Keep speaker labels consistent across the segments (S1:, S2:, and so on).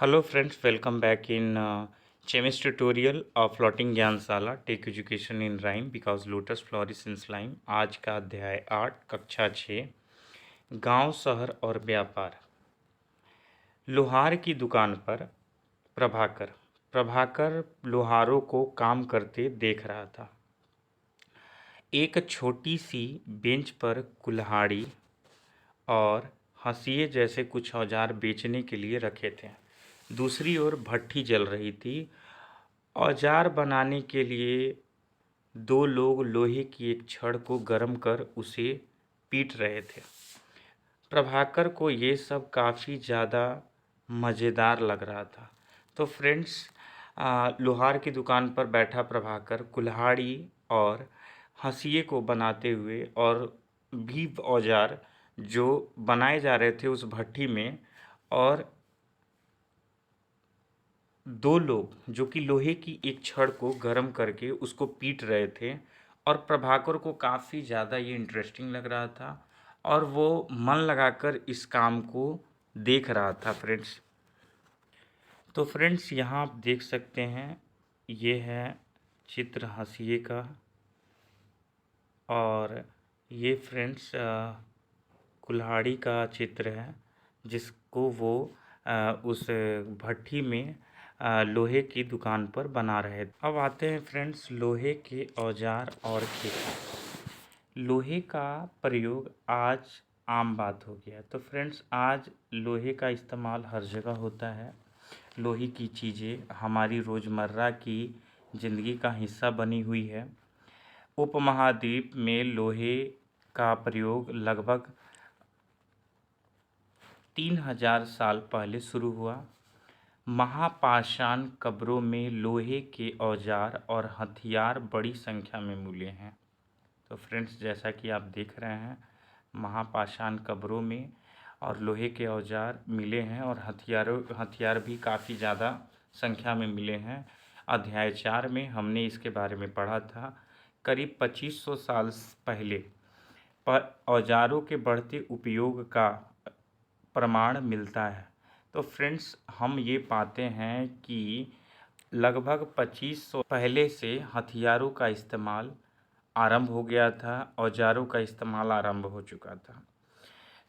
S1: Hello friends, welcome back in chemist tutorial of Floating Gyanshala take education in rhyme because lotus flourish in slime. आज का अध्याय 8 कक्षा 6 गांव शहर और व्यापार। लोहार की दुकान पर प्रभाकर प्रभाकर लोहारों को काम करते देख रहा था। एक छोटी सी बेंच पर कुल्हाड़ी और हंसिए जैसे कुछ औजार बेचने के लिए रखे थे। दूसरी ओर भट्ठी जल रही थी। औजार बनाने के लिए दो लोग लोहे की एक छड़ को गर्म कर उसे पीट रहे थे। प्रभाकर को ये सब काफ़ी ज़्यादा मज़ेदार लग रहा था। तो फ्रेंड्स, लोहार की दुकान पर बैठा प्रभाकर कुल्हाड़ी और हंसिए को बनाते हुए और भी औजार जो बनाए जा रहे थे उस भट्ठी में, और दो लोग जो कि लोहे की एक छड़ को गर्म करके उसको पीट रहे थे। और प्रभाकर को काफ़ी ज़्यादा ये इंटरेस्टिंग लग रहा था और वो मन लगाकर इस काम को देख रहा था फ्रेंड्स। तो फ्रेंड्स, यहाँ आप देख सकते हैं, ये है चित्र हंसिए का। और ये फ्रेंड्स कुल्हाड़ी का चित्र है जिसको वो उस भट्ठी में लोहे की दुकान पर बना रहे थे। अब आते हैं फ्रेंड्स लोहे के औजार और खेती। लोहे का प्रयोग आज आम बात हो गया। तो फ्रेंड्स, आज लोहे का इस्तेमाल हर जगह होता है। लोहे की चीज़ें हमारी रोज़मर्रा की ज़िंदगी का हिस्सा बनी हुई है। उपमहाद्वीप में लोहे का प्रयोग लगभग 3000 साल पहले शुरू हुआ। महापाषाण कब्रों में लोहे के औजार और हथियार बड़ी संख्या में मिले हैं। तो फ्रेंड्स, जैसा कि आप देख रहे हैं, महापाषाण कब्रों में और लोहे के औजार मिले हैं और हथियार भी काफ़ी ज़्यादा संख्या में मिले हैं। अध्याय 4 में हमने इसके बारे में पढ़ा था। करीब 2500 साल पहले पर औजारों के बढ़ते उपयोग का प्रमाण मिलता है। तो फ्रेंड्स, हम ये पाते हैं कि लगभग 2500 पहले से हथियारों का इस्तेमाल आरंभ हो गया था, औजारों का इस्तेमाल आरंभ हो चुका था।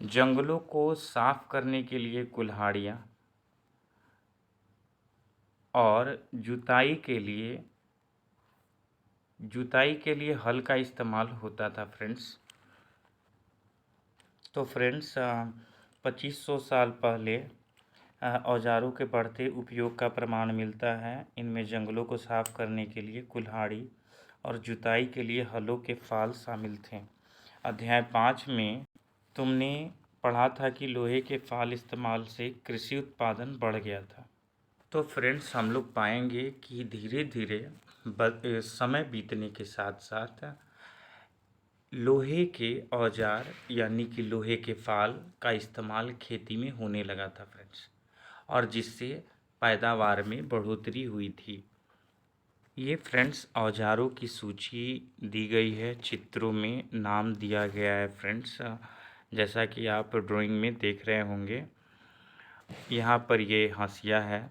S1: जंगलों को साफ करने के लिए कुल्हाड़ियाँ और जुताई के लिए हल का इस्तेमाल होता था फ्रेंड्स। तो फ्रेंड्स, 2500 साल पहले औजारों के बढ़ते उपयोग का प्रमाण मिलता है। इनमें जंगलों को साफ करने के लिए कुल्हाड़ी और जुताई के लिए हलों के फाल शामिल थे। अध्याय 5 में तुमने पढ़ा था कि लोहे के फाल इस्तेमाल से कृषि उत्पादन बढ़ गया था। तो फ्रेंड्स, हम लोग पाएंगे कि धीरे धीरे समय बीतने के साथ साथ लोहे के औजार यानी कि लोहे के फाल का इस्तेमाल खेती में होने लगा था फ्रेंड्स, और जिससे पैदावार में बढ़ोतरी हुई थी। ये फ्रेंड्स औजारों की सूची दी गई है, चित्रों में नाम दिया गया है फ्रेंड्स, जैसा कि आप ड्राइंग में देख रहे होंगे। यहाँ पर ये हंसिया है,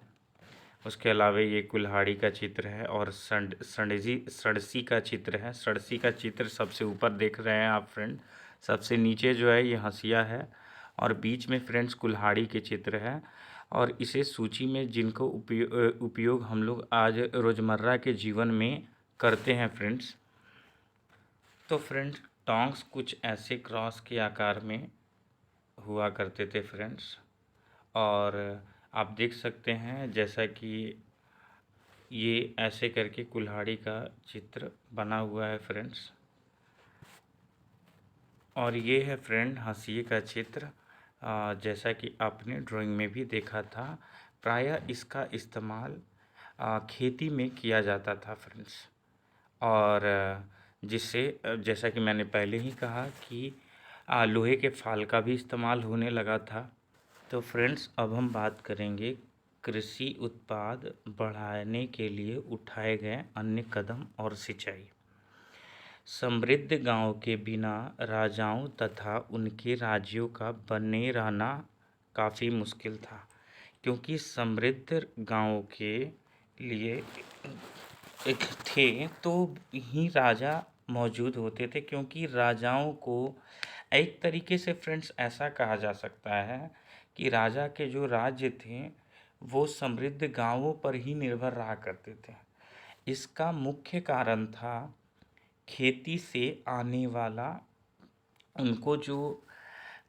S1: उसके अलावा ये कुल्हाड़ी का चित्र है और सड़सी का चित्र है। सड़सी का चित्र सबसे ऊपर देख रहे हैं आप फ्रेंड, सबसे नीचे जो है ये हंसिया है और बीच में फ्रेंड्स कुल्हाड़ी के चित्र है। और इसे सूची में जिनको उपयोग हम लोग आज रोज़मर्रा के जीवन में करते हैं फ्रेंड्स। तो फ्रेंड्स, टोंग्स कुछ ऐसे क्रॉस के आकार में हुआ करते थे फ्रेंड्स, और आप देख सकते हैं जैसा कि ये ऐसे करके कुल्हाड़ी का चित्र बना हुआ है फ्रेंड्स। और ये है फ्रेंड हंसिए का चित्र, जैसा कि आपने ड्राइंग में भी देखा था। प्रायः इसका इस्तेमाल खेती में किया जाता था फ्रेंड्स, और जिससे जैसा कि मैंने पहले ही कहा कि लोहे के फाल का भी इस्तेमाल होने लगा था। तो फ्रेंड्स, अब हम बात करेंगे कृषि उत्पाद बढ़ाने के लिए उठाए गए अन्य कदम और सिंचाई। समृद्ध गांव के बिना राजाओं तथा उनके राज्यों का बने रहना काफ़ी मुश्किल था, क्योंकि समृद्ध गांवों के लिए एक थे तो ही राजा मौजूद होते थे, क्योंकि राजाओं को एक तरीके से फ्रेंड्स ऐसा कहा जा सकता है कि राजा के जो राज्य थे वो समृद्ध गांवों पर ही निर्भर रहा करते थे। इसका मुख्य कारण था खेती से आने वाला उनको जो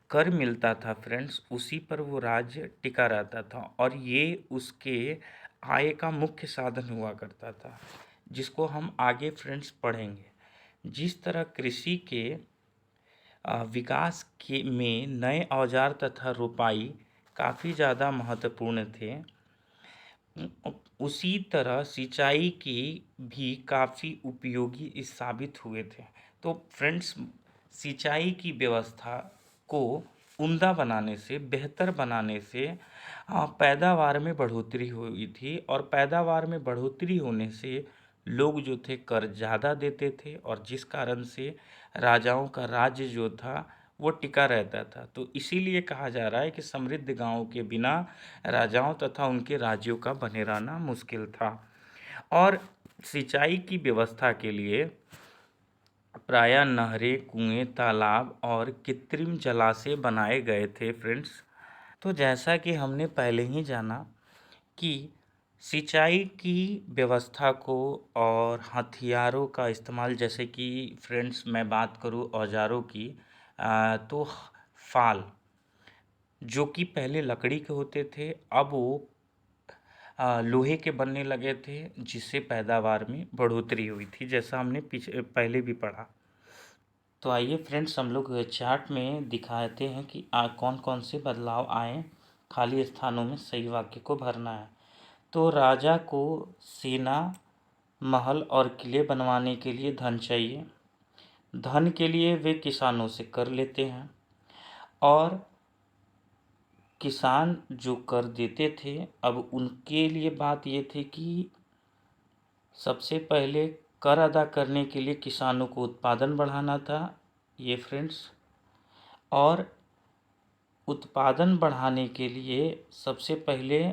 S1: कर मिलता था फ्रेंड्स, उसी पर वो राज्य टिका रहता था और ये उसके आय का मुख्य साधन हुआ करता था, जिसको हम आगे फ्रेंड्स पढ़ेंगे। जिस तरह कृषि के विकास के में नए औजार तथा रोपाई काफ़ी ज़्यादा महत्वपूर्ण थे, उसी तरह सिंचाई की भी काफ़ी उपयोगी साबित हुए थे। तो फ्रेंड्स, सिंचाई की व्यवस्था को उम्दा बनाने से, बेहतर बनाने से पैदावार में बढ़ोतरी हुई थी और पैदावार में बढ़ोतरी होने से लोग जो थे कर ज़्यादा देते थे और जिस कारण से राजाओं का राज्य जो था वो टिका रहता था। तो इसीलिए कहा जा रहा है कि समृद्ध गांवों के बिना राजाओं तथा उनके राज्यों का बने रहना मुश्किल था। और सिंचाई की व्यवस्था के लिए प्रायः नहरें, कुएं, तालाब और कृत्रिम जलाशय बनाए गए थे फ्रेंड्स। तो जैसा कि हमने पहले ही जाना कि सिंचाई की व्यवस्था को और हथियारों का इस्तेमाल, जैसे कि फ्रेंड्स मैं बात करूं औजारों की, तो फाल जो कि पहले लकड़ी के होते थे, अब वो लोहे के बनने लगे थे, जिससे पैदावार में बढ़ोतरी हुई थी, जैसा हमने पीछे पहले भी पढ़ा। तो आइए फ्रेंड्स, हम लोग चार्ट में दिखाते हैं कि कौन कौन से बदलाव आए। खाली स्थानों में सही वाक्य को भरना है। तो राजा को सेना, महल और किले बनवाने के लिए धन चाहिए। धन के लिए वे किसानों से कर लेते हैं और किसान जो कर देते थे, अब उनके लिए बात ये थी कि सबसे पहले कर अदा करने के लिए किसानों को उत्पादन बढ़ाना था, ये फ्रेंड्स। और उत्पादन बढ़ाने के लिए सबसे पहले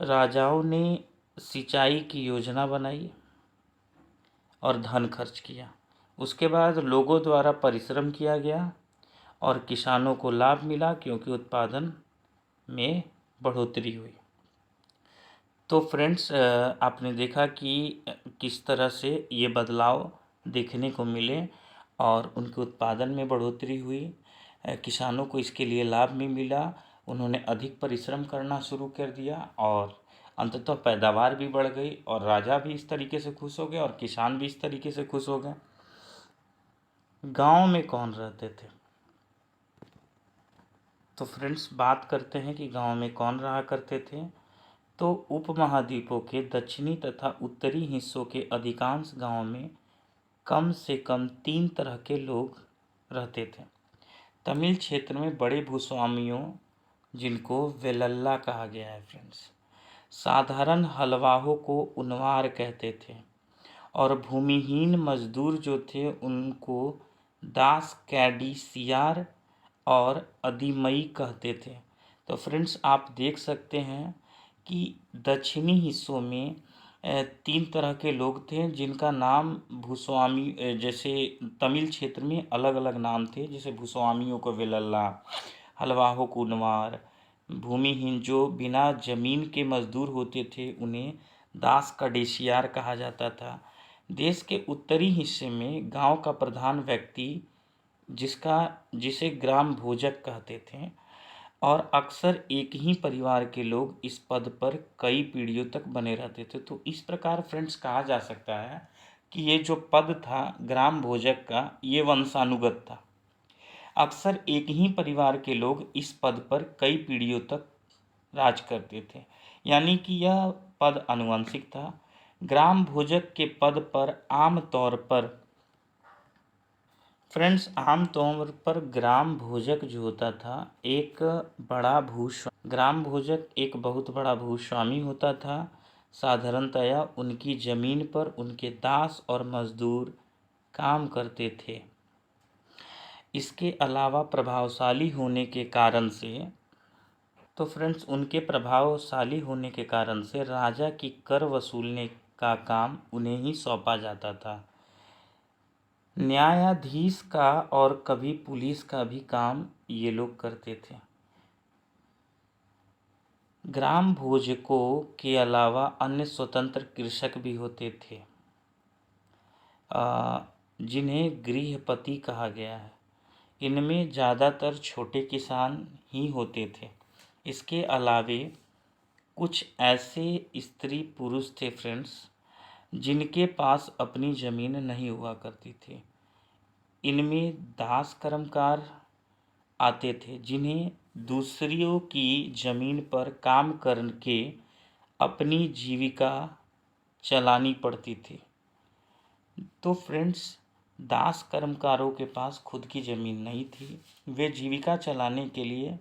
S1: राजाओं ने सिंचाई की योजना बनाई और धन खर्च किया। उसके बाद लोगों द्वारा परिश्रम किया गया और किसानों को लाभ मिला, क्योंकि उत्पादन में बढ़ोतरी हुई। तो फ्रेंड्स, आपने देखा कि किस तरह से ये बदलाव देखने को मिले और उनके उत्पादन में बढ़ोतरी हुई, किसानों को इसके लिए लाभ भी मिला, उन्होंने अधिक परिश्रम करना शुरू कर दिया और अंततः पैदावार भी बढ़ गई और राजा भी इस तरीके से खुश हो गए और किसान भी इस तरीके से खुश हो गए। गांव में कौन रहते थे? तो फ्रेंड्स, बात करते हैं कि गांव में कौन रहा करते थे। तो उपमहाद्वीपों के दक्षिणी तथा उत्तरी हिस्सों के अधिकांश गांवों में कम से कम 3 तरह के लोग रहते थे। तमिल क्षेत्र में बड़े भूस्वामियों, जिनको वेलल्ला कहा गया है फ्रेंड्स, साधारण हलवाहों को उनवार कहते थे और भूमिहीन मजदूर जो थे उनको दास कैडिसियार और अधिमई कहते थे। तो फ्रेंड्स, आप देख सकते हैं कि दक्षिणी हिस्सों में 3 तरह के लोग थे जिनका नाम भूस्वामी, जैसे तमिल क्षेत्र में अलग अलग नाम थे, जैसे भूस्वामियों को वेलल्ला, हलवाहों को उनवार, भूमिहीन जो बिना जमीन के मजदूर होते थे उन्हें दास कैडिसियार कहा जाता था। देश के उत्तरी हिस्से में गांव का प्रधान व्यक्ति, जिसे ग्राम भोजक कहते थे, और अक्सर एक ही परिवार के लोग इस पद पर कई पीढ़ियों तक बने रहते थे। तो इस प्रकार फ्रेंड्स कहा जा सकता है कि ये जो पद था ग्राम भोजक का, ये वंशानुगत था। अक्सर एक ही परिवार के लोग इस पद पर कई पीढ़ियों तक राज करते थे, यानी कि यह पद आनुवंशिक था। ग्राम भोजक के पद पर आम तौर पर फ्रेंड्स, आमतौर पर ग्राम भोजक जो होता था ग्राम भोजक एक बहुत बड़ा भूस्वामी होता था। साधारणतया उनकी जमीन पर उनके दास और मजदूर काम करते थे। इसके अलावा प्रभावशाली होने के कारण से तो फ्रेंड्स उनके प्रभावशाली होने के कारण से राजा की कर वसूलने का काम उन्हें ही सौंपा जाता था। न्यायाधीश का और कभी पुलिस का भी काम ये लोग करते थे। ग्राम भोजकों के अलावा अन्य स्वतंत्र कृषक भी होते थे, जिन्हें गृहपति कहा गया है। इनमें ज़्यादातर छोटे किसान ही होते थे। इसके अलावे कुछ ऐसे स्त्री पुरुष थे फ्रेंड्स, जिनके पास अपनी ज़मीन नहीं हुआ करती थी। इनमें दास कर्मकार आते थे, जिन्हें दूसरियों की ज़मीन पर काम करके अपनी जीविका चलानी पड़ती थी। तो फ्रेंड्स दास कर्मकारों के पास खुद की ज़मीन नहीं थी। वे जीविका चलाने के लिए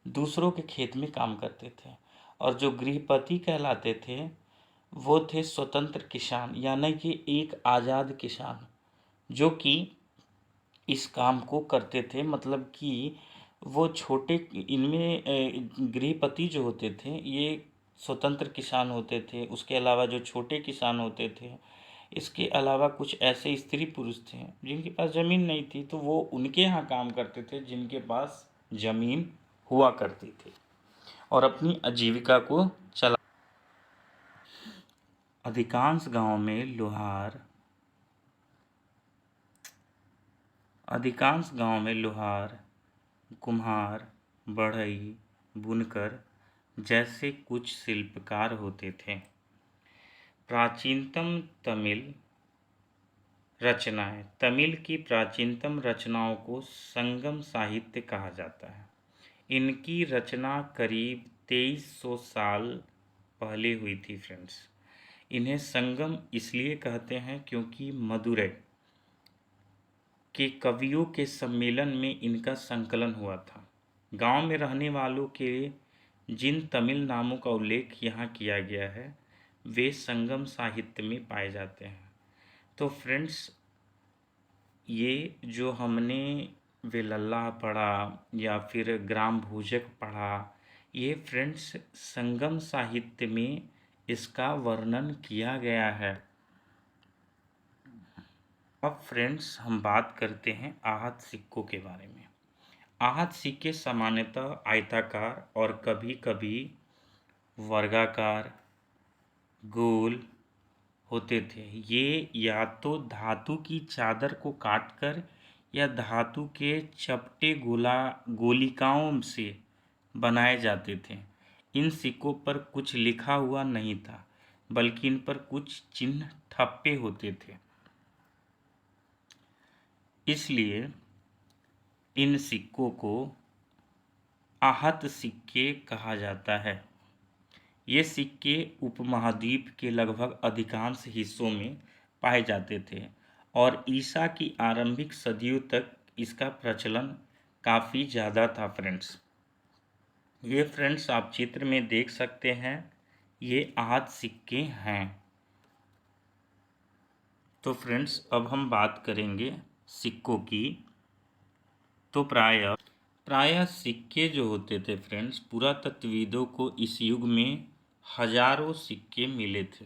S1: दूसरों के खेत में काम करते थे। और जो गृहपति कहलाते थे वो थे स्वतंत्र किसान, यानी कि एक आज़ाद किसान, जो कि इस काम को करते थे। मतलब कि वो छोटे इनमें गृहपति जो होते थे ये स्वतंत्र किसान होते थे। उसके अलावा जो छोटे किसान होते थे, इसके अलावा कुछ ऐसे स्त्री पुरुष थे जिनके पास ज़मीन नहीं थी, तो वो उनके यहाँ काम करते थे जिनके पास ज़मीन हुआ करती थी और अपनी आजीविका को चला। अधिकांश गांव में लोहार, कुम्हार, बढ़ई, बुनकर जैसे कुछ शिल्पकार होते थे। प्राचीनतम तमिल की प्राचीनतम रचनाओं को संगम साहित्य कहा जाता है। इनकी रचना करीब 2300 साल पहले हुई थी फ्रेंड्स। इन्हें संगम इसलिए कहते हैं क्योंकि मदुरै के कवियों के सम्मेलन में इनका संकलन हुआ था। गांव में रहने वालों के जिन तमिल नामों का उल्लेख यहाँ किया गया है वे संगम साहित्य में पाए जाते हैं। तो फ्रेंड्स ये जो हमने वेलल्ला पढ़ा या फिर ग्राम भोजक पढ़ा, ये फ्रेंड्स संगम साहित्य में इसका वर्णन किया गया है। अब फ्रेंड्स हम बात करते हैं आहत सिक्कों के बारे में। आहत सिक्के सामान्यतः आयताकार और कभी कभी वर्गाकार, गोल होते थे। ये या तो धातु की चादर को काटकर या धातु के चपटे गोलिकाओं से बनाए जाते थे। इन सिक्कों पर कुछ लिखा हुआ नहीं था, बल्कि इन पर कुछ चिन्ह ठप्पे होते थे। इसलिए इन सिक्कों को आहत सिक्के कहा जाता है। ये सिक्के उपमहाद्वीप के लगभग अधिकांश हिस्सों में पाए जाते थे और ईसा की आरंभिक सदियों तक इसका प्रचलन काफ़ी ज़्यादा था फ्रेंड्स। ये फ्रेंड्स आप चित्र में देख सकते हैं, ये आहत सिक्के हैं। तो फ्रेंड्स अब हम बात करेंगे सिक्कों की। तो प्रायः सिक्के जो होते थे फ्रेंड्स, पुरातत्वविदों को इस युग में हजारों सिक्के मिले थे।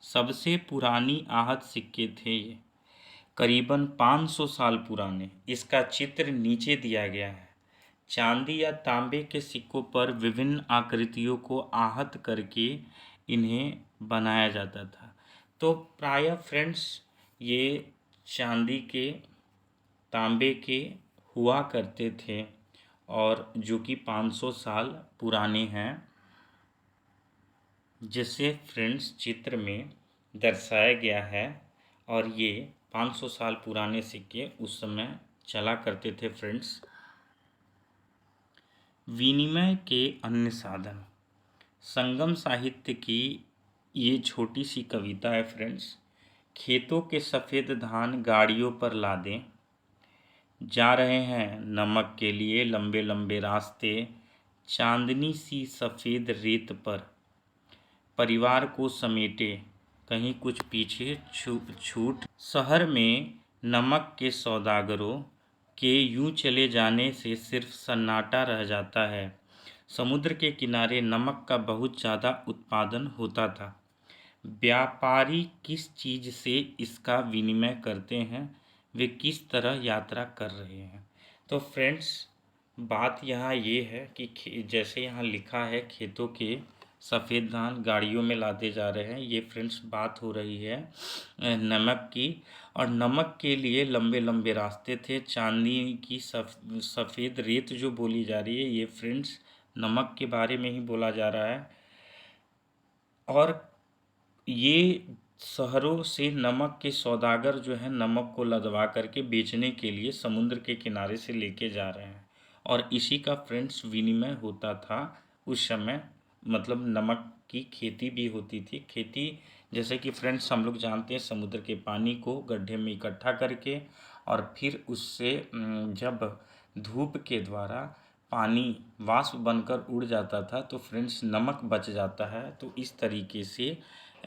S1: सबसे पुरानी आहत सिक्के थे ये, करीबन 500 साल पुराने। इसका चित्र नीचे दिया गया है। चांदी या तांबे के सिक्कों पर विभिन्न आकृतियों को आहत करके इन्हें बनाया जाता था। तो प्रायः फ्रेंड्स ये चांदी के, तांबे के हुआ करते थे और जो कि 500 साल पुराने हैं, जिसे फ्रेंड्स चित्र में दर्शाया गया है। और ये 500 साल पुराने सिक्के उस समय चला करते थे फ्रेंड्स। विनिमय के अन्य साधन, संगम साहित्य की ये छोटी सी कविता है फ्रेंड्स। खेतों के सफ़ेद धान गाड़ियों पर लादें, जा रहे हैं नमक के लिए लंबे लंबे रास्ते, चांदनी सी सफ़ेद रेत पर परिवार को समेटे, कहीं कुछ पीछे छूट। शहर में नमक के सौदागरों के यूं चले जाने से सिर्फ सन्नाटा रह जाता है। समुद्र के किनारे नमक का बहुत ज़्यादा उत्पादन होता था। व्यापारी किस चीज़ से इसका विनिमय करते हैं, वे किस तरह यात्रा कर रहे हैं। तो फ्रेंड्स, बात यहाँ ये है कि जैसे यहाँ लिखा है खेतों के सफ़ेद धान गाड़ियों में लादे जा रहे हैं, ये फ्रेंड्स बात हो रही है नमक की। और नमक के लिए लंबे लंबे रास्ते थे। चांदी की सफ़ेद रेत जो बोली जा रही है, ये फ्रेंड्स नमक के बारे में ही बोला जा रहा है। और ये शहरों से नमक के सौदागर जो है नमक को लदवा करके बेचने के लिए समुद्र के किनारे से लेके जा रहे हैं, और इसी का फ्रेंड्स विनिमय होता था उस समय। मतलब नमक की खेती भी होती थी। खेती जैसे कि फ्रेंड्स हम लोग जानते हैं, समुद्र के पानी को गड्ढे में इकट्ठा करके और फिर उससे जब धूप के द्वारा पानी वाष्प बनकर उड़ जाता था तो फ्रेंड्स नमक बच जाता है। तो इस तरीके से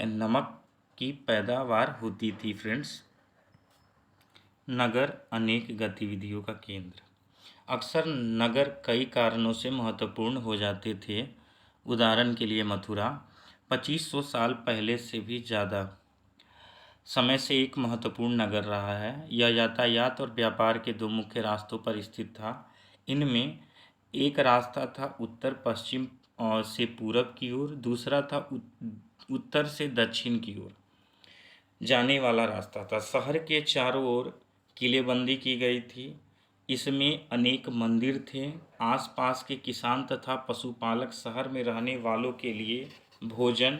S1: नमक की पैदावार होती थी फ्रेंड्स। नगर अनेक गतिविधियों का केंद्र। अक्सर नगर कई कारणों से महत्वपूर्ण हो जाते थे। उदाहरण के लिए मथुरा 2500 साल पहले से भी ज़्यादा समय से एक महत्वपूर्ण नगर रहा है। यह यातायात और व्यापार के दो मुख्य रास्तों पर स्थित था। इनमें एक रास्ता था उत्तर पश्चिम और से पूरब की ओर, दूसरा था उत्तर से दक्षिण की ओर जाने वाला रास्ता था। शहर के चारों ओर किलेबंदी की गई थी। इसमें अनेक मंदिर थे। आसपास के किसान तथा पशुपालक शहर में रहने वालों के लिए भोजन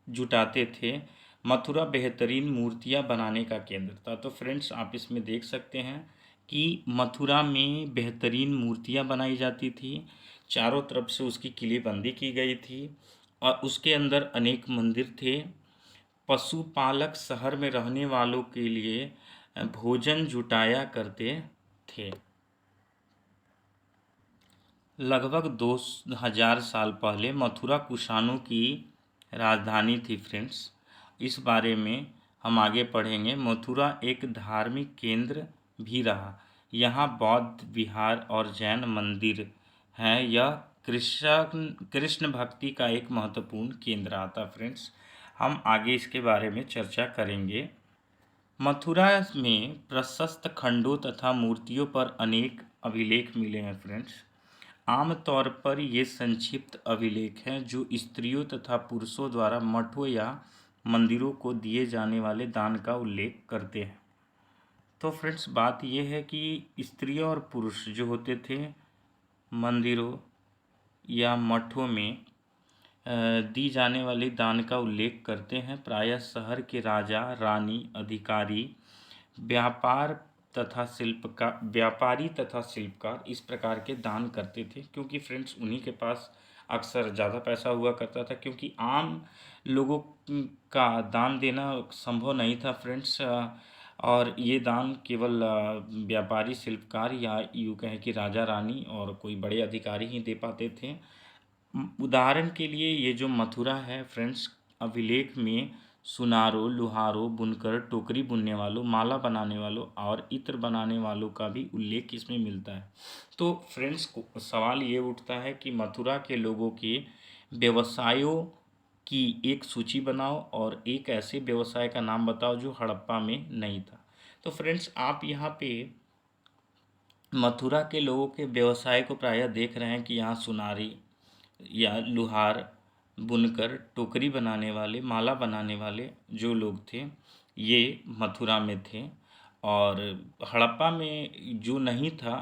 S1: जुटाते थे। मथुरा बेहतरीन मूर्तियां बनाने का केंद्र था। तो फ्रेंड्स, आप इसमें देख सकते हैं कि मथुरा में बेहतरीन मूर्तियां बनाई जाती थी। चारों तरफ से उसकी किलेबंदी की गई थी और उसके अंदर अनेक मंदिर थे। पशुपालक शहर में रहने वालों के लिए भोजन जुटाया करते थे। लगभग 2000 साल पहले मथुरा कुषाणों की राजधानी थी फ्रेंड्स। इस बारे में हम आगे पढ़ेंगे। मथुरा एक धार्मिक केंद्र भी रहा। यहाँ बौद्ध विहार और जैन मंदिर हैं। यह कृष्ण भक्ति का एक महत्वपूर्ण केंद्र आता फ्रेंड्स। हम आगे इसके बारे में चर्चा करेंगे। मथुरा में प्रशस्त खंडों तथा मूर्तियों पर अनेक अभिलेख मिले हैं फ्रेंड्स। आमतौर पर ये संक्षिप्त अभिलेख हैं जो स्त्रियों तथा पुरुषों द्वारा मठों या मंदिरों को दिए जाने वाले दान का उल्लेख करते हैं। तो फ्रेंड्स, बात यह है कि स्त्रियों और पुरुष जो होते थे मंदिरों या मठों में दी जाने वाली दान का उल्लेख करते हैं। प्रायः शहर के राजा, रानी, अधिकारी, व्यापारी तथा शिल्पकार इस प्रकार के दान करते थे, क्योंकि फ्रेंड्स उन्हीं के पास अक्सर ज़्यादा पैसा हुआ करता था, क्योंकि आम लोगों का दान देना संभव नहीं था फ्रेंड्स। और ये दान केवल व्यापारी, शिल्पकार या यूँ कहें कि राजा, रानी और कोई बड़े अधिकारी ही दे पाते थे। उदाहरण के लिए ये जो मथुरा है फ्रेंड्स, अभिलेख में सुनारों, लुहारों, बुनकर, टोकरी बुनने वालों, माला बनाने वालों और इत्र बनाने वालों का भी उल्लेख इसमें मिलता है। तो फ्रेंड्स, सवाल ये उठता है कि मथुरा के लोगों के व्यवसायों की एक सूची बनाओ और एक ऐसे व्यवसाय का नाम बताओ जो हड़प्पा में नहीं था। तो फ्रेंड्स, आप यहाँ पे मथुरा के लोगों के व्यवसाय को प्रायः देख रहे हैं कि यहाँ सुनारी या लुहार, बुनकर, टोकरी बनाने वाले, माला बनाने वाले जो लोग थे ये मथुरा में थे। और हड़प्पा में जो नहीं था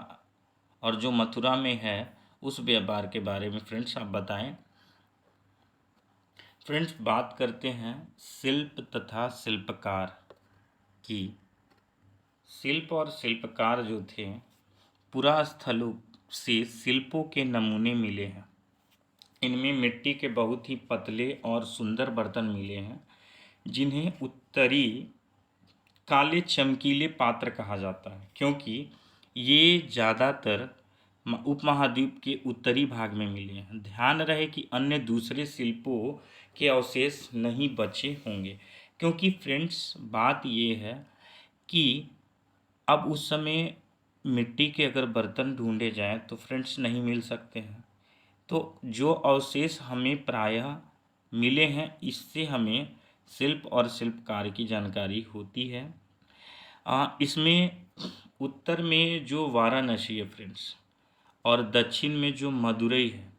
S1: और जो मथुरा में है उस व्यापार के बारे में फ्रेंड्स आप बताएं। फ्रेंड्स, बात करते हैं शिल्प तथा शिल्पकार की। शिल्प और शिल्पकार जो थे, पुरास्थलों से शिल्पों के नमूने मिले हैं। इनमें मिट्टी के बहुत ही पतले और सुंदर बर्तन मिले हैं जिन्हें उत्तरी काले चमकीले पात्र कहा जाता है, क्योंकि ये ज़्यादातर उपमहाद्वीप के उत्तरी भाग में मिले हैं। ध्यान रहे कि अन्य दूसरे शिल्पों के अवशेष नहीं बचे होंगे, क्योंकि फ्रेंड्स बात ये है कि अब उस समय मिट्टी के अगर बर्तन ढूंढे जाएं तो फ्रेंड्स नहीं मिल सकते हैं। तो जो अवशेष हमें प्रायः मिले हैं, इससे हमें शिल्प और शिल्पकार की जानकारी होती है। इसमें उत्तर में जो वाराणसी है फ्रेंड्स, और दक्षिण में जो मदुरई है,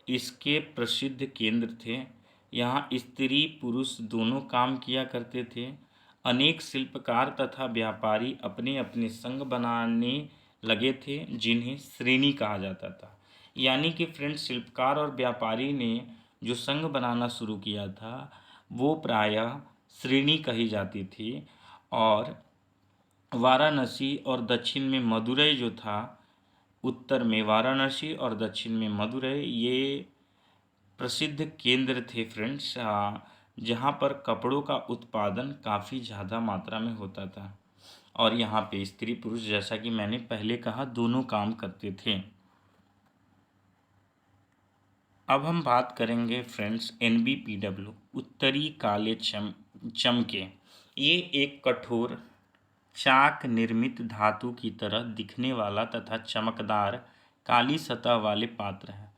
S1: इसके प्रसिद्ध केंद्र थे। यहाँ स्त्री पुरुष दोनों काम किया करते थे। अनेक शिल्पकार तथा व्यापारी अपने अपने संघ बनाने लगे थे, जिन्हें श्रेणी कहा जाता था। यानी कि फ्रेंड्स, शिल्पकार और व्यापारी ने जो संघ बनाना शुरू किया था, वो प्रायः श्रेणी कही जाती थी। और वाराणसी और दक्षिण में मदुरई जो था, उत्तर में वाराणसी और दक्षिण में मदुरई, ये प्रसिद्ध केंद्र थे फ्रेंड्स, जहाँ पर कपड़ों का उत्पादन काफ़ी ज़्यादा मात्रा में होता था। और यहाँ पे स्त्री पुरुष, जैसा कि मैंने पहले कहा, दोनों काम करते थे। अब हम बात करेंगे फ्रेंड्स NBPW, उत्तरी काले चमके। ये एक कठोर चाक निर्मित धातु की तरह दिखने वाला तथा चमकदार काली सतह वाले पात्र है।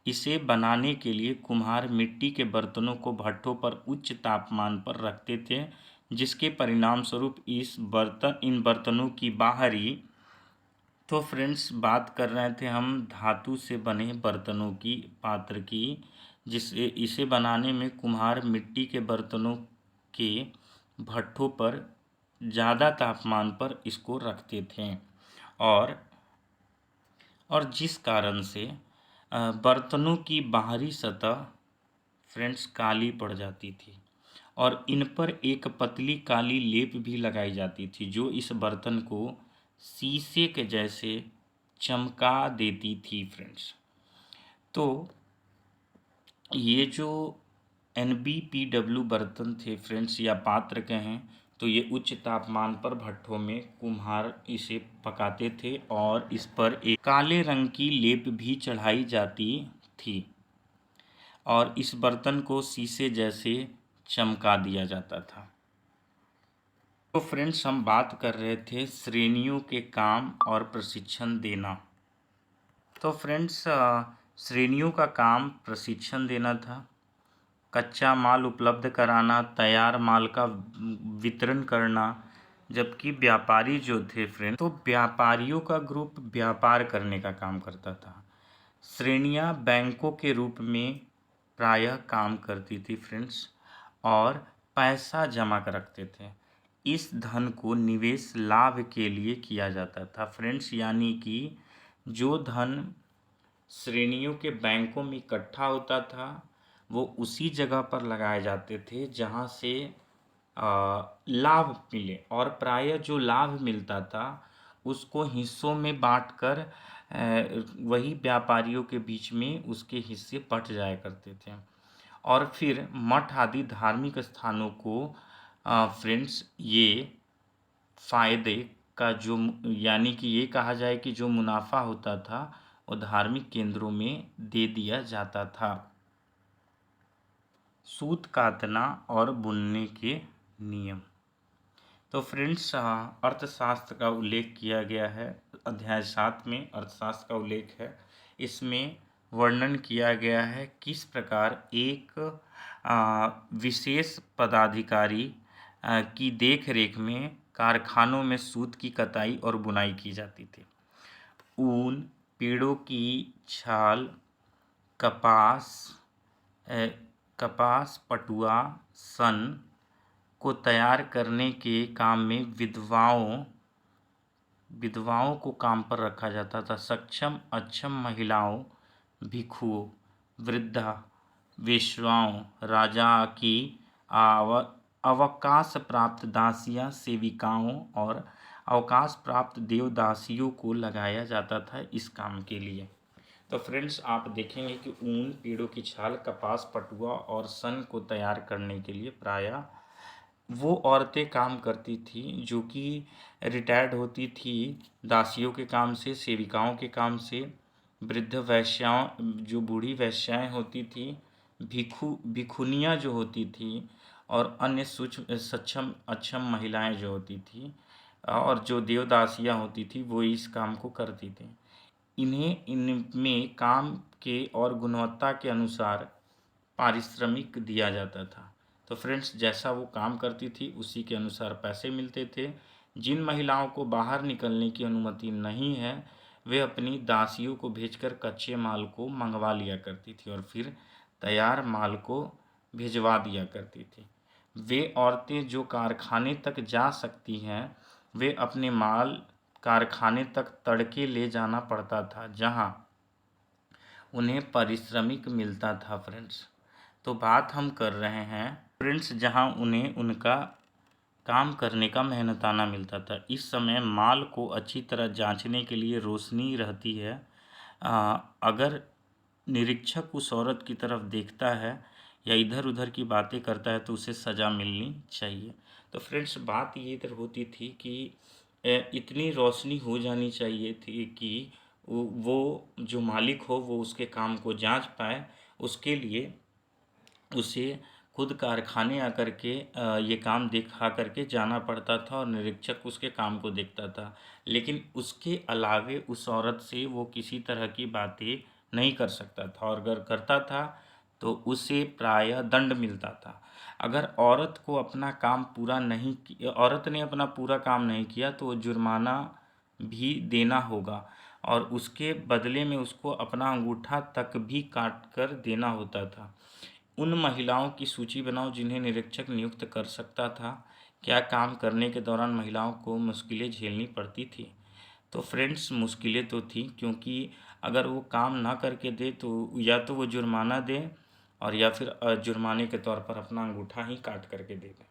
S1: इसे बनाने के लिए कुम्हार मिट्टी के बर्तनों को भट्ठों पर उच्च तापमान पर रखते थे, जिसके परिणाम स्वरूप इन बर्तनों की बाहरी, तो फ्रेंड्स बात कर रहे थे हम धातु से बने बर्तनों की, पात्र की, जिसे इसे बनाने में कुम्हार मिट्टी के बर्तनों के भट्ठों पर ज़्यादा तापमान पर इसको रखते थे। और जिस कारण से बर्तनों की बाहरी सतह फ्रेंड्स काली पड़ जाती थी, और इन पर एक पतली काली लेप भी लगाई जाती थी, जो इस बर्तन को शीशे के जैसे चमका देती थी फ्रेंड्स। तो ये जो NBPW बर्तन थे फ्रेंड्स, या पात्र कहें, तो ये उच्च तापमान पर भट्ठों में कुम्हार इसे पकाते थे, और इस पर एक काले रंग की लेप भी चढ़ाई जाती थी, और इस बर्तन को शीशे जैसे चमका दिया जाता था। तो फ्रेंड्स, हम बात कर रहे थे श्रेणियों के काम और प्रशिक्षण देना। तो फ्रेंड्स, श्रेणियों का काम प्रशिक्षण देना था, कच्चा माल उपलब्ध कराना, तैयार माल का वितरण करना। जबकि व्यापारी जो थे फ्रेंड, तो व्यापारियों का ग्रुप व्यापार करने का काम करता था। श्रेणियां बैंकों के रूप में प्रायः काम करती थी फ्रेंड्स, और पैसा जमा कर रखते थे। इस धन को निवेश लाभ के लिए किया जाता था फ्रेंड्स, यानी कि जो धन श्रेणियों के बैंकों में इकट्ठा होता था, वो उसी जगह पर लगाए जाते थे जहाँ से लाभ मिले, और प्रायः जो लाभ मिलता था उसको हिस्सों में बांटकर वही व्यापारियों के बीच में उसके हिस्से बंट जाया करते थे। और फिर मठ आदि धार्मिक स्थानों को फ्रेंड्स ये फायदे का जो, यानी कि ये कहा जाए कि जो मुनाफा होता था, वो धार्मिक केंद्रों में दे दिया जाता था। सूत काटना और बुनने के नियम। तो फ्रेंड्स, अर्थशास्त्र का उल्लेख किया गया है। अध्याय 7 में अर्थशास्त्र का उल्लेख है। इसमें वर्णन किया गया है किस प्रकार एक विशेष पदाधिकारी की देख रेख में कारखानों में सूत की कताई और बुनाई की जाती थी। ऊन, पेड़ों की छाल, कपास, पटुआ, सन को तैयार करने के काम में विधवाओं को काम पर रखा जाता था। सक्षम अक्षम महिलाओं, भिक्षुओं, वृद्धा, वेश्याओं, राजा की अवकाश प्राप्त दासियां, सेविकाओं और अवकाश प्राप्त देवदासियों को लगाया जाता था इस काम के लिए। तो फ्रेंड्स, आप देखेंगे कि ऊन, पेड़ों की छाल, कपास, पटुआ और सन को तैयार करने के लिए प्रायः वो औरतें काम करती थी जो कि रिटायर्ड होती थी दासियों के काम से, सेविकाओं के काम से, वृद्ध वैश्याओं, जो बूढ़ी वैश्याएं होती थी, भिखुनियाँ जो होती थी, और अन्य सूक्ष्म सक्षम अक्षम महिलाएं जो होती थी, और जो देवदासियाँ होती थी वो इस काम को करती थी। इन्हें इनमें काम के और गुणवत्ता के अनुसार पारिश्रमिक दिया जाता था। तो फ्रेंड्स, जैसा वो काम करती थी उसी के अनुसार पैसे मिलते थे। जिन महिलाओं को बाहर निकलने की अनुमति नहीं है, वे अपनी दासियों को भेजकर कच्चे माल को मंगवा लिया करती थी और फिर तैयार माल को भिजवा दिया करती थी। वे औरतें जो कारखाने तक जा सकती हैं, वे अपने माल कारखाने तक तड़के ले जाना पड़ता था, जहां उन्हें पारिश्रमिक मिलता था। फ्रेंड्स, तो बात हम कर रहे हैं फ्रेंड्स जहां उन्हें उनका काम करने का मेहनताना मिलता था। इस समय माल को अच्छी तरह जांचने के लिए रोशनी रहती है। अगर निरीक्षक उस औरत की तरफ देखता है या इधर उधर की बातें करता है तो उसे सज़ा मिलनी चाहिए। तो फ्रेंड्स, बात ये इधर होती थी कि इतनी रोशनी हो जानी चाहिए थी कि वो जो मालिक हो वो उसके काम को जांच पाए। उसके लिए उसे खुद कारखाने आकर के ये काम दिखा करके जाना पड़ता था और निरीक्षक उसके काम को देखता था। लेकिन उसके अलावे उस औरत से वो किसी तरह की बातें नहीं कर सकता था, और अगर करता था तो उसे प्रायः दंड मिलता था। अगर औरत ने अपना पूरा काम नहीं किया तो जुर्माना भी देना होगा, और उसके बदले में उसको अपना अंगूठा तक भी काट कर देना होता था। उन महिलाओं की सूची बनाओ जिन्हें निरीक्षक नियुक्त कर सकता था। क्या काम करने के दौरान महिलाओं को मुश्किलें झेलनी पड़ती थी? तो फ्रेंड्स, मुश्किलें तो थी, क्योंकि अगर वो काम ना करके दे तो या तो वो जुर्माना दे, और या फिर जुर्माने के तौर पर अपना अंगूठा ही काट करके दे दें।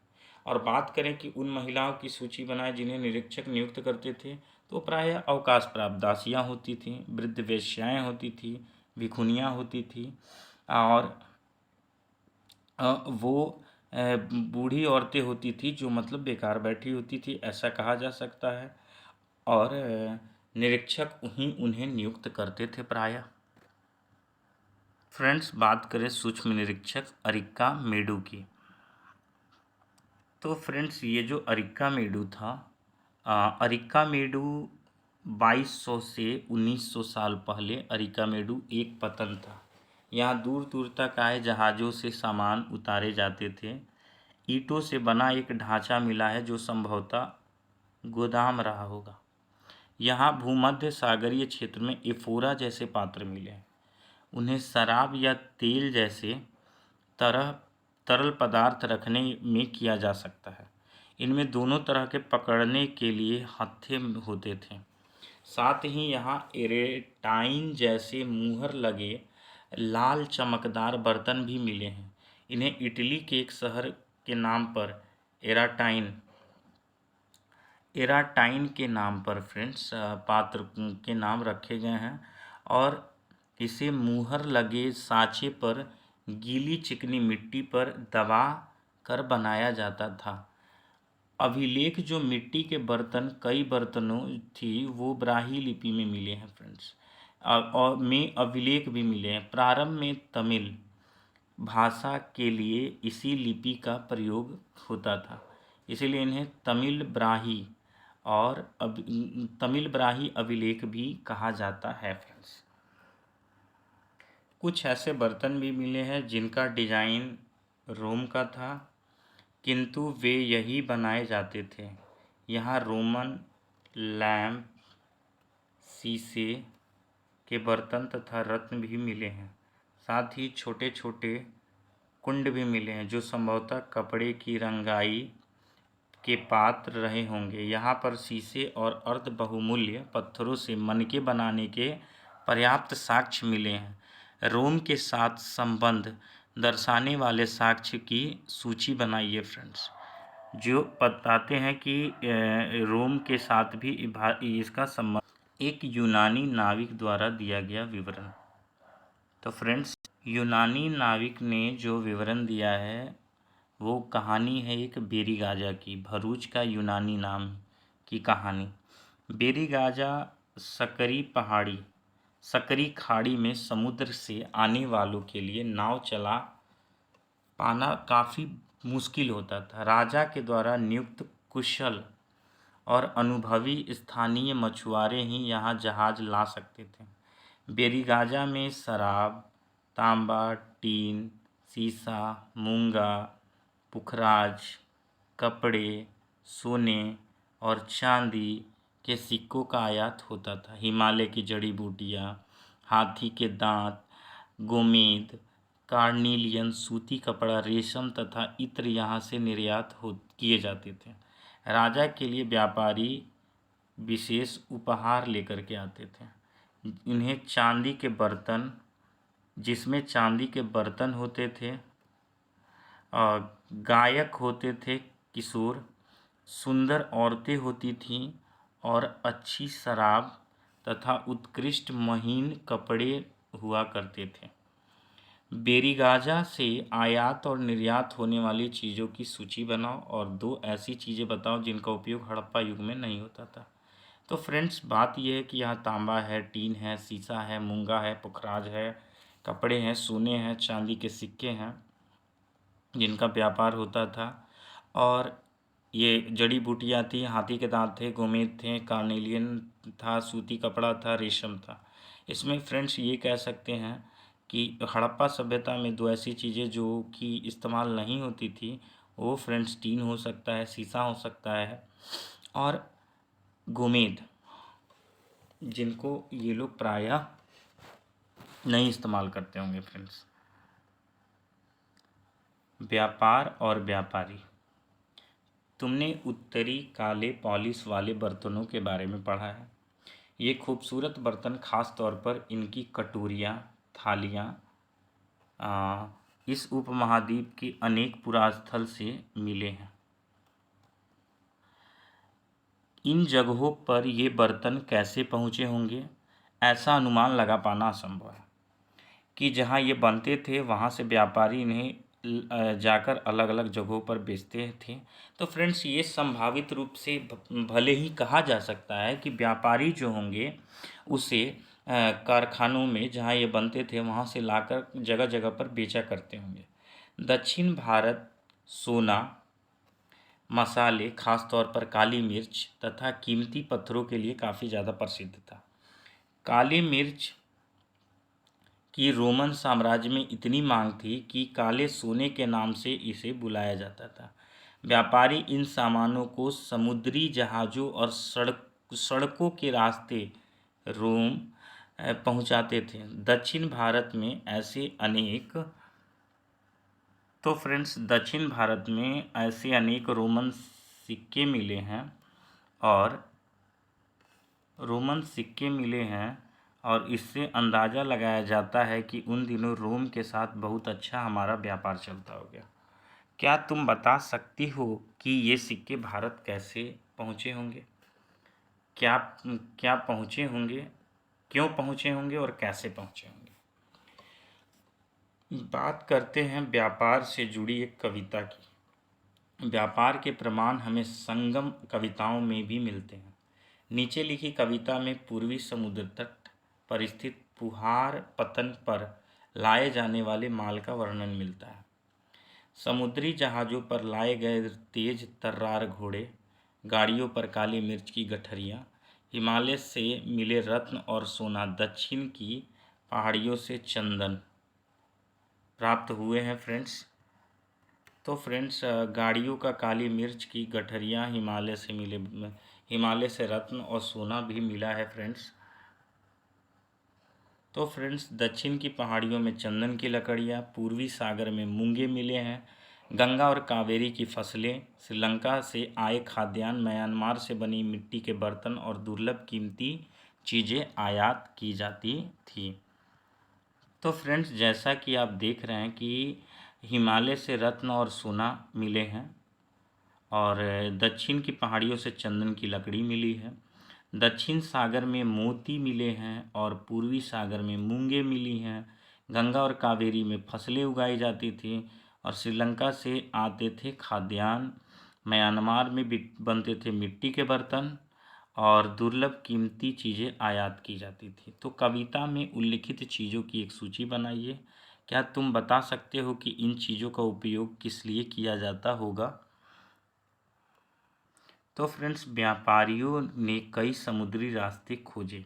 S1: और बात करें कि उन महिलाओं की सूची बनाए जिन्हें निरीक्षक नियुक्त करते थे, तो प्रायः अवकाश प्राप्त दासियाँ होती थीं, वृद्ध वेश्याएँ होती थीं, भिखुनियाँ होती थीं, और वो बूढ़ी औरतें होती थी जो मतलब बेकार बैठी होती थी, ऐसा कहा जा सकता है। और निरीक्षक उन्हें नियुक्त करते थे प्रायः। फ्रेंड्स, बात करें सूक्ष्म निरीक्षक अरिक्का मेडू की। तो फ्रेंड्स, ये जो अरिक्का मेडू था, अरिक्का मेडू 2200 से 1900 साल पहले अरिक्का मेडू एक पतन था। यहाँ दूर दूर तक आए जहाज़ों से सामान उतारे जाते थे। ईंटों से बना एक ढांचा मिला है जो संभवतः गोदाम रहा होगा। यहाँ भूमध्य सागरीय क्षेत्र में एफोरा जैसे पात्र मिले हैं। उन्हें शराब या तेल जैसे तरल पदार्थ रखने में किया जा सकता है। इनमें दोनों तरह के पकड़ने के लिए हत्थे होते थे। साथ ही यहाँ एरेटाइन जैसे मुहर लगे लाल चमकदार बर्तन भी मिले हैं। इन्हें इटली के एक शहर के नाम पर एराटाइन के नाम पर फ्रेंड्स पात्र के नाम रखे गए हैं, और इसे मुहर लगे साँचे पर गीली चिकनी मिट्टी पर दबा कर बनाया जाता था। अभिलेख जो मिट्टी के बर्तन कई बर्तनों थी वो ब्राही लिपि में मिले हैं फ्रेंड्स, और में अभिलेख भी मिले हैं। प्रारंभ में तमिल भाषा के लिए इसी लिपि का प्रयोग होता था, इसीलिए इन्हें तमिल ब्राही अभिलेख भी कहा जाता है फ्रेंड्स। कुछ ऐसे बर्तन भी मिले हैं जिनका डिजाइन रोम का था, किंतु वे यही बनाए जाते थे। यहाँ रोमन लैंप, शीशे के बर्तन तथा रत्न भी मिले हैं। साथ ही छोटे छोटे कुंड भी मिले हैं जो संभवतः कपड़े की रंगाई के पात्र रहे होंगे। यहाँ पर शीशे और अर्ध बहुमूल्य पत्थरों से मनके बनाने के पर्याप्त साक्ष्य मिले हैं। रोम के साथ संबंध दर्शाने वाले साक्ष्य की सूची बनाइए फ्रेंड्स, जो बताते हैं कि रोम के साथ भी इसका संबंध। एक यूनानी नाविक द्वारा दिया गया विवरण। तो फ्रेंड्स, यूनानी नाविक ने जो विवरण दिया है वो कहानी है एक बेरीगाजा की, भरूच का यूनानी नाम की कहानी। बेरीगाजा सकरी खाड़ी में समुद्र से आने वालों के लिए नाव चला पाना काफ़ी मुश्किल होता था। राजा के द्वारा नियुक्त कुशल और अनुभवी स्थानीय मछुआरे ही यहाँ जहाज ला सकते थे। बेरीगाजा में शराब, तांबा, टीन, सीसा, मूंगा, पुखराज, कपड़े, सोने और चांदी के सिक्कों का आयात होता था। हिमालय की जड़ी बूटियाँ, हाथी के दांत, गोमेद, कार्निलियन, सूती कपड़ा, रेशम तथा इत्र यहाँ से निर्यात किए जाते थे। राजा के लिए व्यापारी विशेष उपहार लेकर के आते थे। इन्हें चांदी के बर्तन, जिसमें चांदी के बर्तन होते थे, और गायक होते थे किशोर, सुंदर औरतें होती थीं और अच्छी शराब तथा उत्कृष्ट महीन कपड़े हुआ करते थे। बेरीगाजा से आयात और निर्यात होने वाली चीज़ों की सूची बनाओ और 2 ऐसी चीज़ें बताओ जिनका उपयोग हड़प्पा युग में नहीं होता था। तो फ्रेंड्स, बात यह है कि यहाँ तांबा है, टीन है, सीसा है, मूंगा है, पुखराज है, कपड़े हैं, सोने हैं, चांदी के सिक्के हैं जिनका व्यापार होता था, और ये जड़ी बूटियाँ थी, हाथी के दांत थे, गोमेद थे, कार्नेलियन था, सूती कपड़ा था, रेशम था। इसमें फ्रेंड्स ये कह सकते हैं कि हड़प्पा सभ्यता में 2 ऐसी चीज़ें जो कि इस्तेमाल नहीं होती थी, वो फ्रेंड्स टीन हो सकता है, सीसा हो सकता है, और गोमेद, जिनको ये लोग प्रायः नहीं इस्तेमाल करते होंगे। फ्रेंड्स, व्यापार और व्यापारी। तुमने उत्तरी काले पॉलिश वाले बर्तनों के बारे में पढ़ा है। ये खूबसूरत बर्तन खास तौर पर इनकी कटोरियाँ, थालियाँ इस उपमहाद्वीप के अनेक पुरास्थल से मिले हैं। इन जगहों पर ये बर्तन कैसे पहुँचे होंगे, ऐसा अनुमान लगा पाना असंभव है। कि जहाँ ये बनते थे वहाँ से व्यापारी इन्हें जाकर अलग अलग जगहों पर बेचते थे। तो फ्रेंड्स, ये संभावित रूप से भले ही कहा जा सकता है कि व्यापारी जो होंगे उसे कारखानों में जहाँ ये बनते थे वहाँ से लाकर जगह जगह पर बेचा करते होंगे। दक्षिण भारत सोना, मसाले, खास तौर पर काली मिर्च तथा कीमती पत्थरों के लिए काफ़ी ज़्यादा प्रसिद्ध था। काली मिर्च कि रोमन साम्राज्य में इतनी मांग थी कि काले सोने के नाम से इसे बुलाया जाता था। व्यापारी इन सामानों को समुद्री जहाज़ों और सड़कों के रास्ते रोम पहुंचाते थे। दक्षिण भारत में ऐसे अनेक दक्षिण भारत में ऐसे अनेक रोमन सिक्के मिले हैं और इससे अंदाज़ा लगाया जाता है कि उन दिनों रोम के साथ बहुत अच्छा हमारा व्यापार चलता हो गया। क्या तुम बता सकती हो कि ये सिक्के भारत कैसे पहुँचे होंगे? क्या पहुँचे होंगे, क्यों पहुँचे होंगे और कैसे पहुँचे होंगे? बात करते हैं व्यापार से जुड़ी एक कविता की। व्यापार के प्रमाण हमें संगम कविताओं में भी मिलते हैं। नीचे लिखी कविता में पूर्वी समुद्र तट पर स्थित पुहार पतन पर लाए जाने वाले माल का वर्णन मिलता है। समुद्री जहाज़ों पर लाए गए तेज तर्रार घोड़े, गाड़ियों पर काली मिर्च की गठरियाँ, हिमालय से मिले रत्न और सोना, दक्षिण की पहाड़ियों से चंदन प्राप्त हुए हैं। फ्रेंड्स, तो फ्रेंड्स, गाड़ियों का काली मिर्च की गठरियाँ, हिमालय से रत्न और सोना भी मिला है। फ्रेंड्स, तो फ्रेंड्स, दक्षिण की पहाड़ियों में चंदन की लकड़ियाँ, पूर्वी सागर में मूंगे मिले हैं, गंगा और कावेरी की फसलें, श्रीलंका से आए खाद्यान्न, म्यांमार से बनी मिट्टी के बर्तन और दुर्लभ कीमती चीज़ें आयात की जाती थी। तो फ्रेंड्स, जैसा कि आप देख रहे हैं कि हिमालय से रत्न और सोना मिले हैं और दक्षिण की पहाड़ियों से चंदन की लकड़ी मिली है। दक्षिण सागर में मोती मिले हैं और पूर्वी सागर में मूंगे मिली हैं। गंगा और कावेरी में फसलें उगाई जाती थी और श्रीलंका से आते थे खाद्यान्न। म्यांमार में बनते थे मिट्टी के बर्तन और दुर्लभ कीमती चीज़ें आयात की जाती थी। तो कविता में उल्लिखित चीज़ों की एक सूची बनाइए। क्या तुम बता सकते हो कि इन चीज़ों का उपयोग किस लिए किया जाता होगा? तो फ्रेंड्स, व्यापारियों ने कई समुद्री रास्ते खोजे।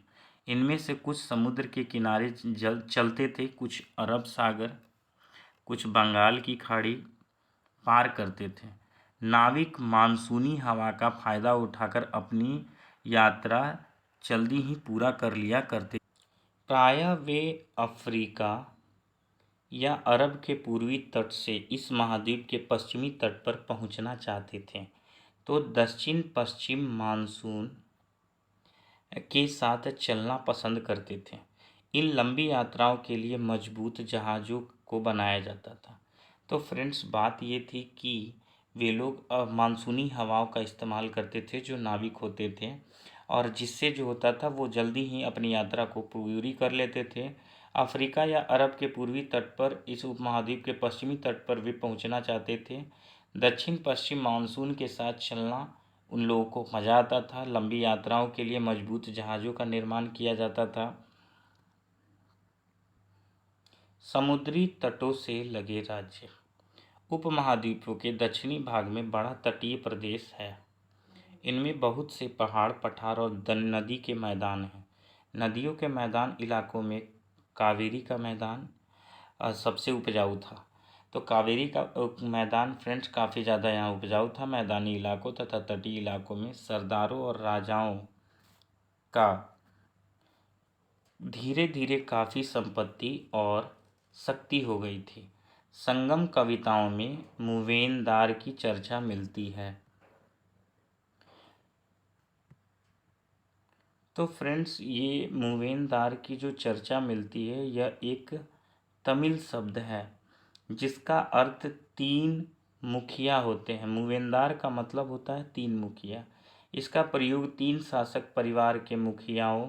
S1: इनमें से कुछ समुद्र के किनारे चलते थे, कुछ अरब सागर, कुछ बंगाल की खाड़ी पार करते थे। नाविक मानसूनी हवा का फायदा उठाकर अपनी यात्रा जल्दी ही पूरा कर लिया करते। प्रायः वे अफ्रीका या अरब के पूर्वी तट से इस महाद्वीप के पश्चिमी तट पर पहुंचना चाहते थे। तो दक्षिण पश्चिम मानसून के साथ चलना पसंद करते थे। इन लंबी यात्राओं के लिए मजबूत जहाज़ों को बनाया जाता था। तो फ्रेंड्स, बात ये थी कि वे लोग मानसूनी हवाओं का इस्तेमाल करते थे, जो नाविक होते थे, और जिससे जो होता था वो जल्दी ही अपनी यात्रा को पूरी कर लेते थे। अफ्रीका या अरब के पूर्वी तट पर, इस उपमहाद्वीप के पश्चिमी तट पर वे पहुंचना चाहते थे। दक्षिण पश्चिम मानसून के साथ चलना उन लोगों को मज़ा आता था। लंबी यात्राओं के लिए मजबूत जहाज़ों का निर्माण किया जाता था। समुद्री तटों से लगे राज्य। उपमहाद्वीपों के दक्षिणी भाग में बड़ा तटीय प्रदेश है। इनमें बहुत से पहाड़, पठार और नदी के मैदान हैं। नदियों के मैदान इलाकों में कावेरी का मैदान सबसे उपजाऊ था। तो कावेरी का मैदान फ्रेंड्स काफ़ी ज़्यादा यहाँ उपजाऊ था। मैदानी इलाकों तथा तटीय इलाकों में सरदारों और राजाओं का धीरे धीरे काफ़ी संपत्ति और शक्ति हो गई थी। संगम कविताओं में मूवेनदार की चर्चा मिलती है। तो फ्रेंड्स, ये मूवेनदार की जो चर्चा मिलती है, यह एक तमिल शब्द है जिसका अर्थ तीन मुखिया होते हैं। मूवेनदार का मतलब होता है तीन मुखिया। इसका प्रयोग तीन शासक परिवार के मुखियाओं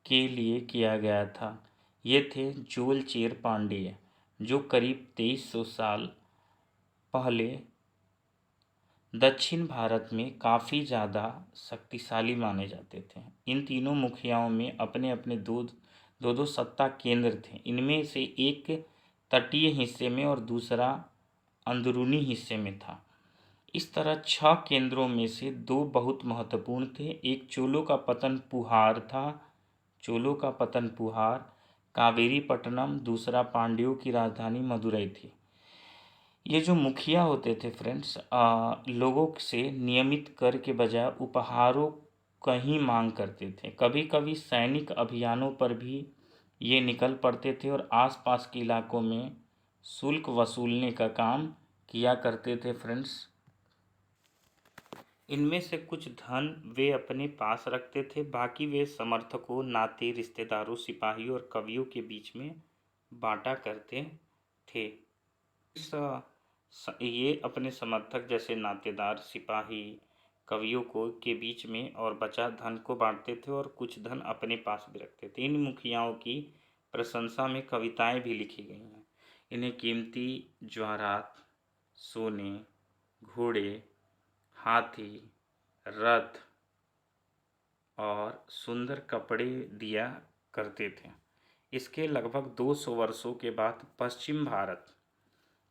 S1: के लिए किया गया था। ये थे जोलचेर पांड्य, जो करीब 2300 साल पहले दक्षिण भारत में काफ़ी ज़्यादा शक्तिशाली माने जाते थे। इन तीनों मुखियाओं में अपने अपने दो दो सत्ता केंद्र थे। इनमें से एक तटीय हिस्से में और दूसरा अंदरूनी हिस्से में था। इस तरह 6 केंद्रों में से 2 बहुत महत्वपूर्ण थे। एक चोलों का पतन पुहार था, चोलों का पतन पुहार, कावेरीपट्टनम। दूसरा पांड्यों की राजधानी मदुरई थी। ये जो मुखिया होते थे फ्रेंड्स, लोगों से नियमित कर के बजाय उपहारों का ही मांग करते थे। कभी कभी सैनिक अभियानों पर भी ये निकल पड़ते थे और आसपास के इलाकों में शुल्क वसूलने का काम किया करते थे फ्रेंड्स। इनमें से कुछ धन वे अपने पास रखते थे, बाकी वे समर्थकों, नाते, रिश्तेदारों, सिपाहियों और कवियों के बीच में बांटा करते थे। ये अपने समर्थक जैसे नातेदार, सिपाही, कवियों को के बीच में और बचा धन को बांटते थे और कुछ धन अपने पास भी रखते थे। इन मुखियाओं की प्रशंसा में कविताएं भी लिखी गई हैं। इन्हें कीमती जवाहरात, सोने, घोड़े, हाथी, रथ और सुंदर कपड़े दिया करते थे। इसके लगभग 200 वर्षों के बाद पश्चिम भारत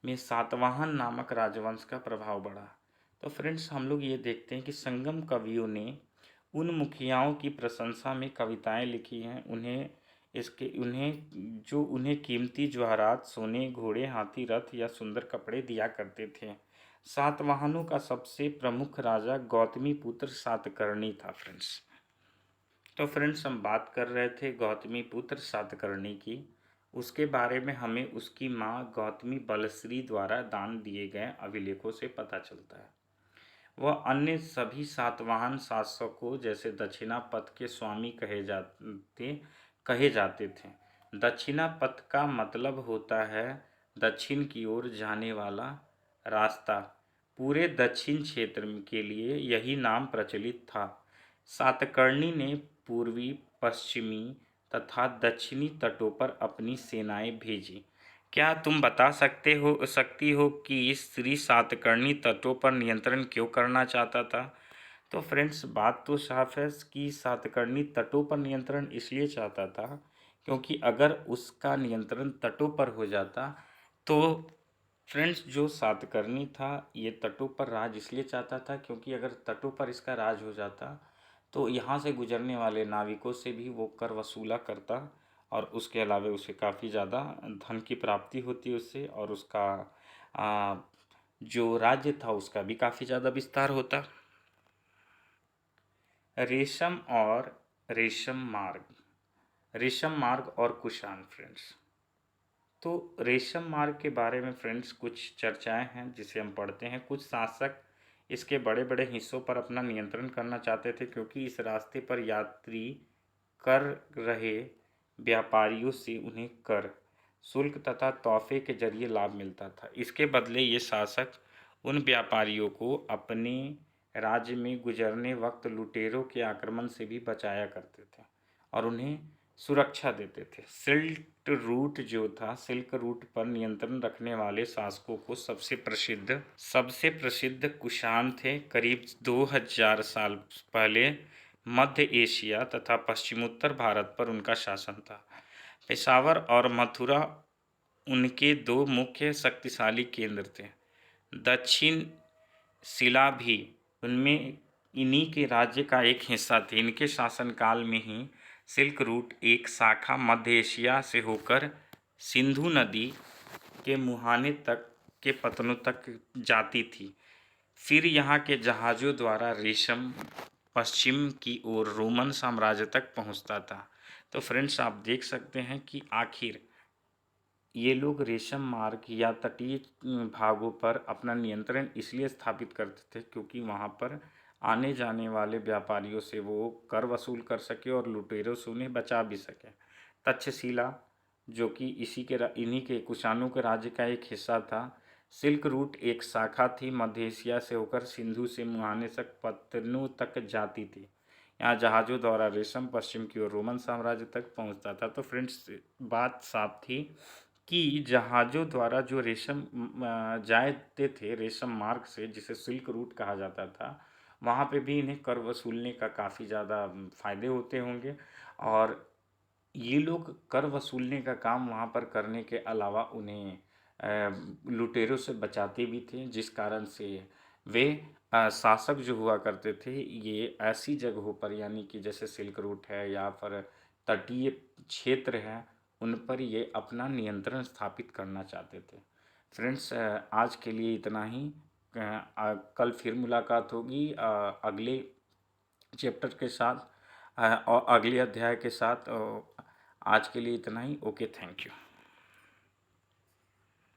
S1: में सातवाहन नामक राजवंश का प्रभाव बढ़ा। तो फ्रेंड्स, हम लोग ये देखते हैं कि संगम कवियों ने उन मुखियाओं की प्रशंसा में कविताएं लिखी हैं। उन्हें कीमती जवाहरात, सोने, घोड़े, हाथी, रथ या सुंदर कपड़े दिया करते थे। सातवाहनों का सबसे प्रमुख राजा गौतमीपुत्र सातकर्णी था फ्रेंड्स। तो फ्रेंड्स, हम बात कर रहे थे गौतमीपुत्र सातकर्णी की। उसके बारे में हमें उसकी माँ गौतमी बलश्री द्वारा दान दिए गए अभिलेखों से पता चलता है। वह अन्य सभी सातवाहन शासकों जैसे दक्षिणापथ के स्वामी कहे जाते थे। दक्षिणापथ का मतलब होता है दक्षिण की ओर जाने वाला रास्ता। पूरे दक्षिण क्षेत्र के लिए यही नाम प्रचलित था। सातकर्णी ने पूर्वी, पश्चिमी तथा दक्षिणी तटों पर अपनी सेनाएं भेजी। क्या तुम बता सकती हो कि श्री सातकर्णी तटों पर नियंत्रण क्यों करना चाहता था? तो फ्रेंड्स, बात तो साफ है कि सातकर्णी तटों पर नियंत्रण इसलिए चाहता था क्योंकि अगर उसका नियंत्रण तटों पर हो जाता तो फ्रेंड्स, जो सातकर्णी था ये तटों पर राज इसलिए चाहता था क्योंकि अगर तटों पर इसका राज हो जाता तो यहाँ से गुजरने वाले नाविकों से भी वो कर वसूला करता और उसके अलावा उसे काफ़ी ज़्यादा धन की प्राप्ति होती उससे, और उसका आ, जो राज्य था उसका भी काफ़ी ज़्यादा विस्तार होता। रेशम और रेशम मार्ग और कुषाण फ्रेंड्स। तो रेशम मार्ग के बारे में फ्रेंड्स कुछ चर्चाएं हैं जिसे हम पढ़ते हैं। कुछ शासक इसके बड़े बड़े हिस्सों पर अपना नियंत्रण करना चाहते थे क्योंकि इस रास्ते पर यात्री कर रहे व्यापारियों से उन्हें कर, शुल्क तथा तोहफे के जरिए लाभ मिलता था। इसके बदले ये शासक उन व्यापारियों को अपने राज्य में गुजरने वक्त लुटेरों के आक्रमण से भी बचाया करते थे और उन्हें सुरक्षा देते थे। सिल्क रूट पर नियंत्रण रखने वाले शासकों को सबसे प्रसिद्ध कुषाण थे। करीब 2000 साल पहले मध्य एशिया तथा पश्चिमोत्तर भारत पर उनका शासन था। पेशावर और मथुरा उनके दो मुख्य शक्तिशाली केंद्र थे। दक्षिण शिला भी उनमें इन्हीं के राज्य का एक हिस्सा थे। इनके शासनकाल में ही सिल्क रूट एक शाखा मध्य एशिया से होकर सिंधु नदी के मुहाने तक के पतनों तक जाती थी। फिर यहाँ के जहाज़ों द्वारा रेशम पश्चिम की ओर रोमन साम्राज्य तक पहुँचता था। तो फ्रेंड्स, आप देख सकते हैं कि आखिर ये लोग रेशम मार्ग या तटीय भागों पर अपना नियंत्रण इसलिए स्थापित करते थे क्योंकि वहाँ पर आने जाने वाले व्यापारियों से वो कर वसूल कर सके और लुटेरों से उन्हें बचा भी सके। तक्षशिला, जो कि इन्हीं के कुषाणों के राज्य का एक हिस्सा था। सिल्क रूट एक शाखा थी, मध्य एशिया से होकर सिंधु से मुहाने तक पतनों तक जाती थी। यहाँ जहाज़ों द्वारा रेशम पश्चिम की ओर रोमन साम्राज्य तक पहुँचता था। तो फ्रेंड्स, बात साफ थी कि जहाज़ों द्वारा जो रेशम जाते थे रेशम मार्ग से, जिसे सिल्क रूट कहा जाता था, वहाँ पे भी इन्हें कर वसूलने का काफ़ी ज़्यादा फ़ायदे होते होंगे। और ये लोग कर वसूलने का काम वहाँ पर करने के अलावा उन्हें लुटेरों से बचाते भी थे, जिस कारण से वे शासक जो हुआ करते थे ये ऐसी जगहों पर, यानी कि जैसे सिल्क रूट है या फिर तटीय क्षेत्र है, उन पर ये अपना नियंत्रण स्थापित करना चाहते थे। फ्रेंड्स, आज के लिए इतना ही। कल फिर मुलाकात होगी अगले चैप्टर के साथ और अगले अध्याय के साथ। आज के लिए इतना ही। Okay, thank you.